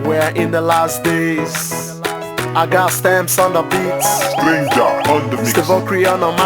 We're in the last days. I got stamps on the beats. Stranger on the mix. Steve Okri on the mic.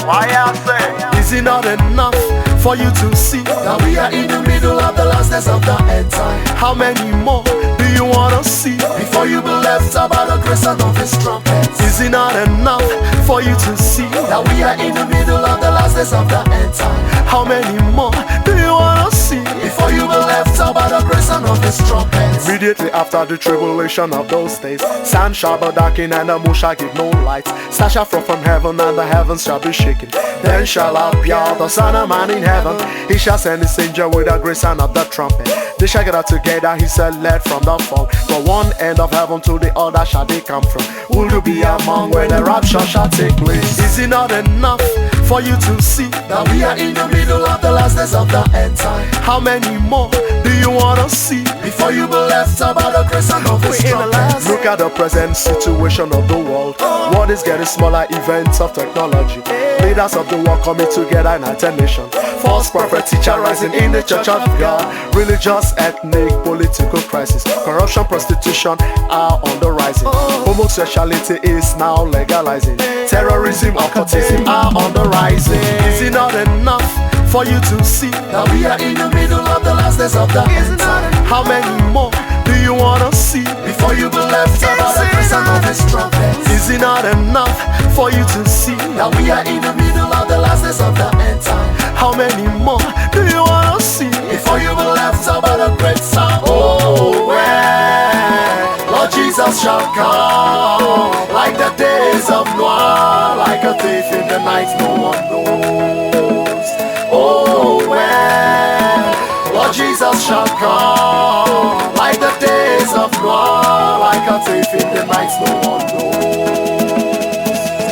Why I say, is it not enough for you to see that we are in the middle of the last days of the end time? How many more do you wanna see before you be left about the grace and of His trumpet? Is it not enough for you to see that we are in the middle of the last days of the end time? How many more do you wanna see before you be left about the grace and of His trumpet? Immediately after the tribulation of those days, sun shall be darkened and the moon shall give no light. Stars shall fall from heaven and the heavens shall be shaken. Then shall appear the Son of Man in heaven. He shall send His angel with the great sound of the trumpet. They shall gather together, He said, led from the fall. From one end of heaven to the other shall they come from. Will you be among when the rapture shall take place? Is it not enough for you to see that we are in the middle of the last days of the end time? How many more do you wanna see before you be left about the grace and of His trumpet? Look at the present situation of the world. What is getting smaller, events of technology. Leaders of the world coming together, United Nations. False prophet teacher rising in the church of God. Religious, ethnic, political crisis. Corruption, prostitution are on the rising. Homosexuality is now legalizing. Terrorism, occultism are on the rising. Is it not enough for you to see that we are in the middle of the last days of the end time? How many more do you wanna see before you be left about the grace and of His trumpet? Is it not enough for you to see that we are in the middle of the last days of the end time? How many more do you wanna see before you be left about the great sound? Oh, when Lord Jesus shall come, like the days of Noah, like a thief in the night, no one knows. Oh, when Lord Jesus shall come, like the days of Noah, like a thief in the night, no one knows.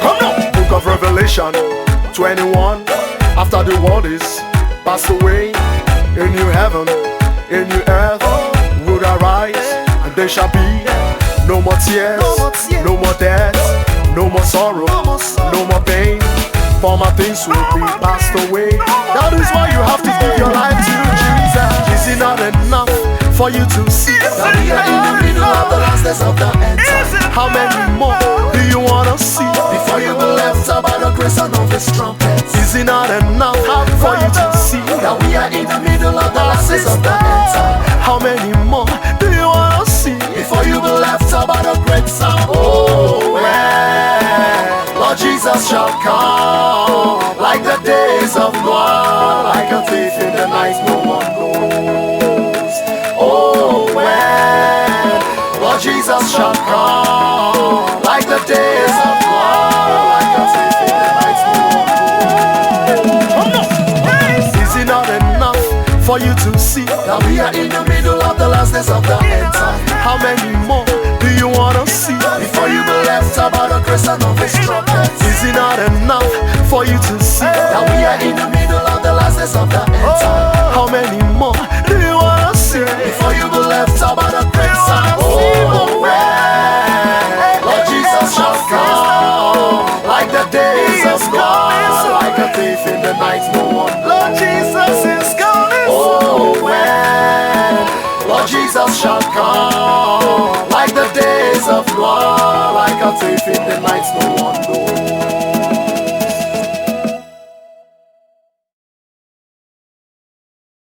Come on! Book of Revelation 21. After the world is passed away, a new heaven, a new earth would arise, and there shall be no more tears, no more death, no more sorrow, no more pain. Former things will be passed away. That is why you have to give your life to Jesus. Is it not enough for you to see that we are in the middle of the last days of the end time? How many more do you wanna see before you be left about the grace and of His trumpet? Is it not enough for you to see that we are in the middle of the last days of the end time? How many more do you wanna see before you be left about the great sound? Oh, when Lord Jesus shall come, like the days of Noah, like a thief in the night, no one knows. Oh, when Lord Jesus shall come, like the days of Noah, like a thief in the night, no one knows. Is it not enough for you to see that we are in the middle of the last days of the end time? How many more do you wanna see before you be left about the grace and of His trumpet? Is it not enough for you to see that we are in the middle of the last days of the end time? How many more do you wanna see before you be left about the great sound? Oh, when Lord Jesus shall come, like the days of Noah, like a thief in the night, no one. Lord Jesus is coming. Oh, when Lord Jesus shall come, like the days of Noah, like a thief in the night, no